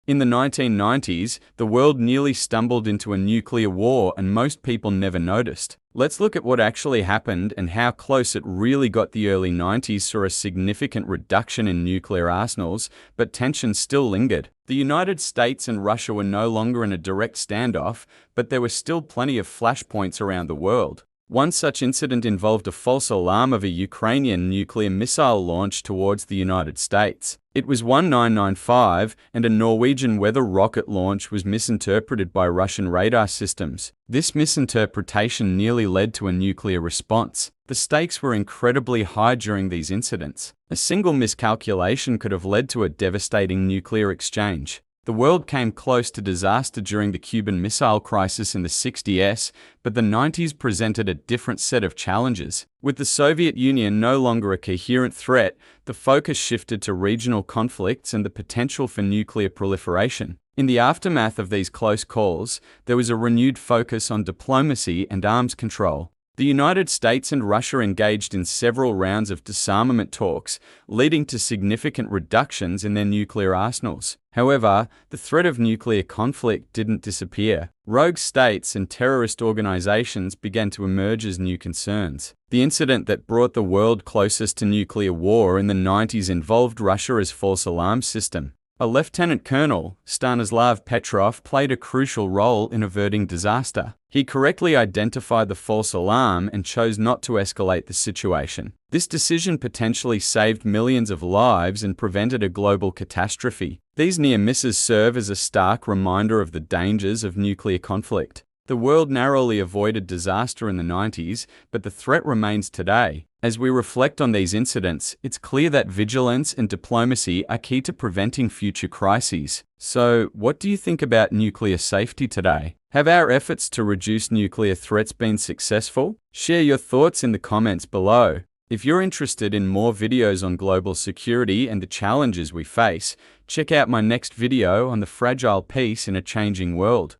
In the 1990s, the world nearly stumbled into a nuclear war and most people never noticed. Let's look at what actually happened and how close it really got. The early 90s saw a significant reduction in nuclear arsenals, but tensions still lingered. The United States and Russia were no longer in a direct standoff, but there were still plenty of flashpoints around the world. One such incident involved a false alarm of a Ukrainian nuclear missile launch towards the United States. It was 1995, and a Norwegian weather rocket launch was misinterpreted by Russian radar systems. This misinterpretation nearly led to a nuclear response. The stakes were incredibly high during these incidents. A single miscalculation could have led to a devastating nuclear exchange. The world came close to disaster during the Cuban Missile Crisis in the 60s, but the 90s presented a different set of challenges. With the Soviet Union no longer a coherent threat, the focus shifted to regional conflicts and the potential for nuclear proliferation. In the aftermath of these close calls, there was a renewed focus on diplomacy and arms control. The United States and Russia engaged in several rounds of disarmament talks, leading to significant reductions in their nuclear arsenals. However, the threat of nuclear conflict didn't disappear. Rogue states and terrorist organizations began to emerge as new concerns. The incident that brought the world closest to nuclear war in the 90s involved Russia's false alarm system. A Lieutenant Colonel, Stanislav Petrov, played a crucial role in averting disaster. He correctly identified the false alarm and chose not to escalate the situation. This decision potentially saved millions of lives and prevented a global catastrophe. These near misses serve as a stark reminder of the dangers of nuclear conflict. The world narrowly avoided disaster in the 90s, but the threat remains today. As we reflect on these incidents, it's clear that vigilance and diplomacy are key to preventing future crises. So, what do you think about nuclear safety today? Have our efforts to reduce nuclear threats been successful? Share your thoughts in the comments below. If you're interested in more videos on global security and the challenges we face, check out my next video on the fragile peace in a changing world.